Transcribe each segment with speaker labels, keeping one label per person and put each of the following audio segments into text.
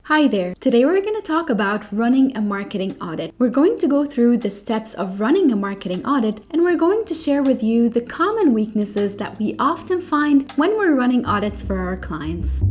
Speaker 1: Hi there. Today we're going to talk about running a marketing audit. We're going to go through the steps of running a marketing audit, and we're going to share with you the common weaknesses that we often find when we're running audits for our clients.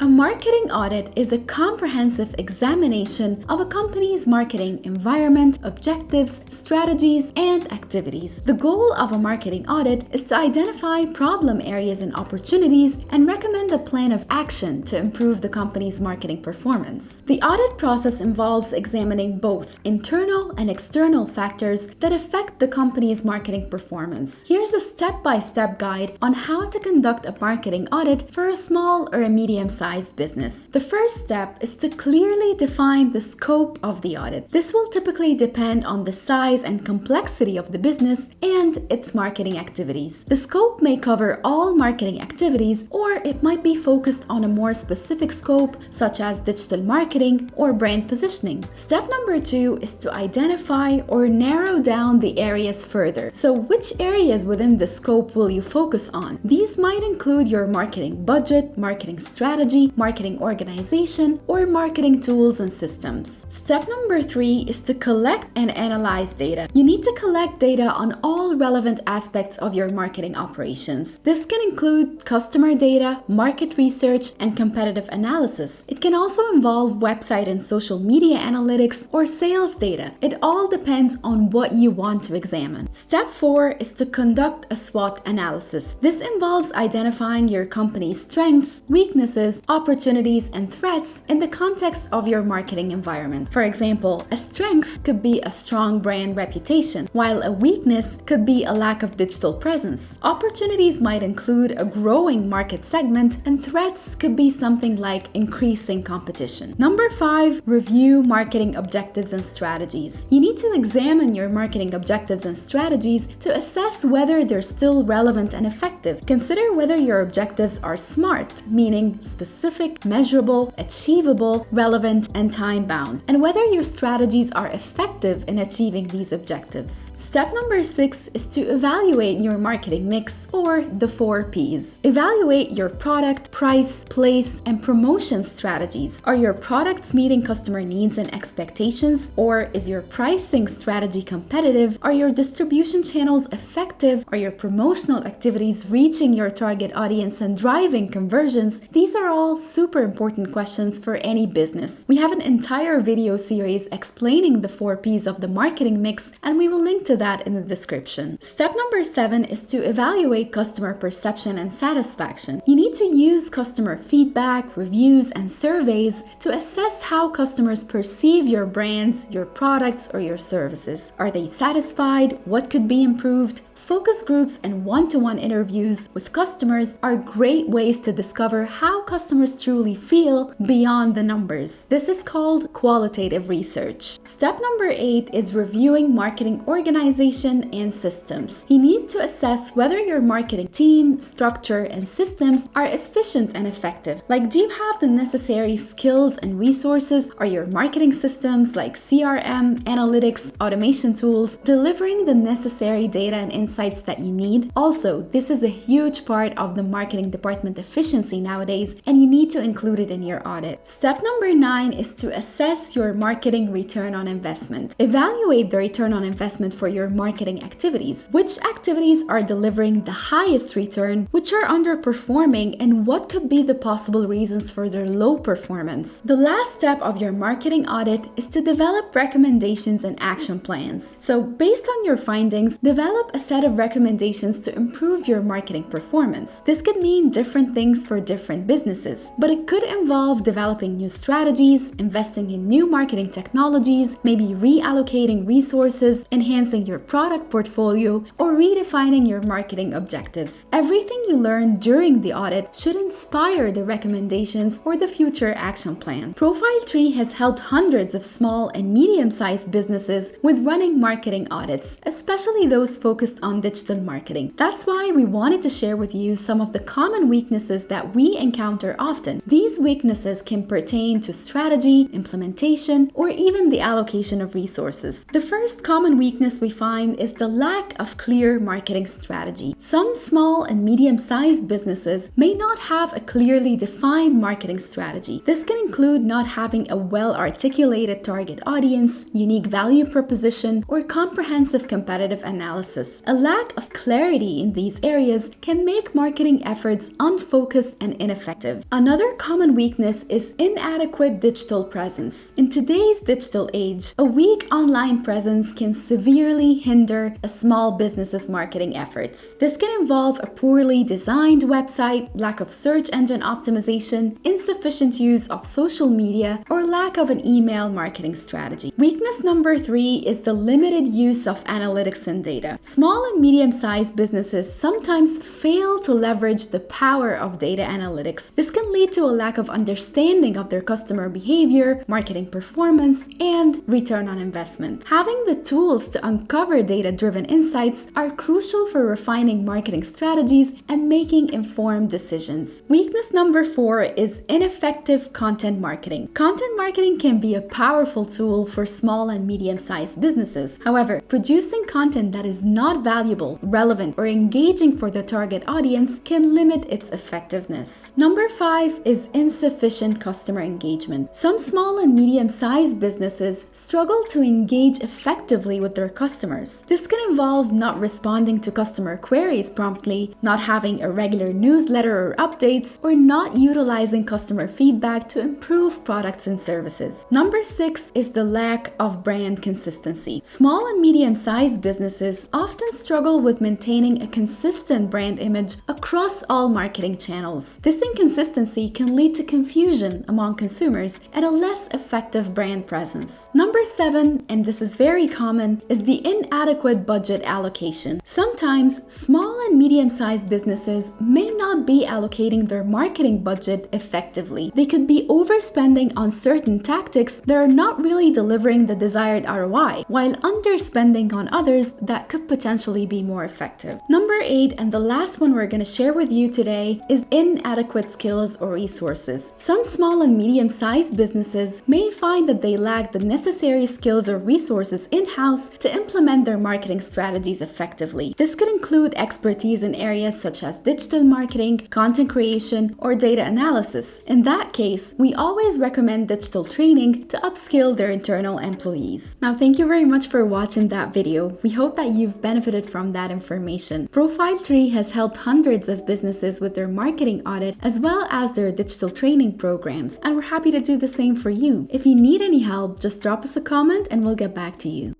Speaker 1: A marketing audit is a comprehensive examination of a company's marketing environment, objectives, strategies, and activities. The goal of a marketing audit is to identify problem areas and opportunities and recommend a plan of action to improve the company's marketing performance. The audit process involves examining both internal and external factors that affect the company's marketing performance. Here's a step-by-step guide on how to conduct a marketing audit for a small or a medium-sized business. The first step is to clearly define the scope of the audit. This will typically depend on the size and complexity of the business and its marketing activities. The scope may cover all marketing activities, or it might be focused on a more specific scope, such as digital marketing or brand positioning. Step number 2 is to identify or narrow down the areas further. So which areas within the scope will you focus on? These might include your marketing budget, marketing strategy, marketing organization, or marketing tools and systems. Step number 3 is to collect and analyze data. You need to collect data on all relevant aspects of your marketing operations. This can include customer data, market research, and competitive analysis. It can also involve website and social media analytics or sales data. It all depends on what you want to examine. Step 4 is to conduct a SWOT analysis. This involves identifying your company's strengths, weaknesses, opportunities, and threats in the context of your marketing environment. For example, a strength could be a strong brand reputation, while a weakness could be a lack of digital presence. Opportunities might include a growing market segment, and threats could be something like increasing competition. Number 5, review marketing objectives and strategies. You need to examine your marketing objectives and strategies to assess whether they're still relevant and effective. Consider whether your objectives are SMART, meaning specific, measurable, achievable, relevant, and time-bound, and whether your strategies are effective in achieving these objectives. Step number 6 is to evaluate your marketing mix, or the 4 Ps. Evaluate your product, price, place, and promotion strategies. Are your products meeting customer needs and expectations, or is your pricing strategy competitive? Are your distribution channels effective? Are your promotional activities reaching your target audience and driving conversions? These are all super important questions for any business. We have an entire video series explaining the 4 Ps of the marketing mix, and we will link to that in the description. Step number 7 is to evaluate customer perception and satisfaction. You need to use customer feedback, reviews, and surveys to assess how customers perceive your brands, your products, or your services. Are they satisfied? What could be improved? Focus groups and one-to-one interviews with customers are great ways to discover how customers truly feel beyond the numbers. This is called qualitative research. Step number 8 is reviewing marketing organization and systems. You need to assess whether your marketing team, structure, and systems are efficient and effective. Like, do you have the necessary skills and resources? Are your marketing systems like CRM, analytics, automation tools delivering the necessary data and insights that you need? Also, this is a huge part of the marketing department efficiency nowadays, and you need to include it in your audit. Step number 9 is to assess your marketing return on investment. Evaluate the return on investment for your marketing activities. Which activities are delivering the highest return, which are underperforming, and what could be the possible reasons for their low performance? The last step of your marketing audit is to develop recommendations and action plans. So, based on your findings, develop a set of recommendations to improve your marketing performance. This could mean different things for different businesses, but it could involve developing new strategies, investing in new marketing technologies, maybe reallocating resources, enhancing your product portfolio, or redefining your marketing objectives. Everything you learn during the audit should inspire the recommendations or the future action plan. Profile Tree has helped hundreds of small and medium-sized businesses with running marketing audits, especially those focused on on digital marketing. That's why we wanted to share with you some of the common weaknesses that we encounter often. These weaknesses can pertain to strategy, implementation, or even the allocation of resources. The first common weakness we find is the lack of clear marketing strategy. Some small and medium-sized businesses may not have a clearly defined marketing strategy. This can include not having a well-articulated target audience, unique value proposition, or comprehensive competitive analysis. A lack of clarity in these areas can make marketing efforts unfocused and ineffective. Another common weakness is inadequate digital presence. In today's digital age, a weak online presence can severely hinder a small business's marketing efforts. This can involve a poorly designed website, lack of search engine optimization, insufficient use of social media, or lack of an email marketing strategy. Weakness number 3 is the limited use of analytics and data. Small and medium-sized businesses sometimes fail to leverage the power of data analytics. This can lead to a lack of understanding of their customer behavior, marketing performance, and return on investment. Having the tools to uncover data-driven insights are crucial for refining marketing strategies and making informed decisions. Weakness number 4 is ineffective content marketing. Content marketing can be a powerful tool for small and medium-sized businesses. However, producing content that is not valuable, relevant, or engaging for the target audience can limit its effectiveness. Number 5 is insufficient customer engagement. Some small and medium-sized businesses struggle to engage effectively with their customers. This can involve not responding to customer queries promptly, not having a regular newsletter or updates, or not utilizing customer feedback to improve products and services. Number 6 is the lack of brand consistency. Small and medium-sized businesses often struggle with maintaining a consistent brand image across all marketing channels. This inconsistency can lead to confusion among consumers and a less effective brand presence. Number 7, and this is very common, is the inadequate budget allocation. Sometimes small and medium-sized businesses may not be allocating their marketing budget effectively. They could be overspending on certain tactics that are not really delivering the desired ROI, while underspending on others that could potentially be more effective. Number 8, and the last one we're going to share with you today, is inadequate skills or resources. Some small and medium-sized businesses may find that they lack the necessary skills or resources in-house to implement their marketing strategies effectively. This could include expertise in areas such as digital marketing, content creation, or data analysis. In that case, we always recommend digital training to upskill their internal employees. Now, thank you very much for watching that video. We hope that you've benefited from that information. Profile Tree has helped hundreds of businesses with their marketing audit as well as their digital training programs, and we're happy to do the same for you. If you need any help, just drop us a comment and we'll get back to you.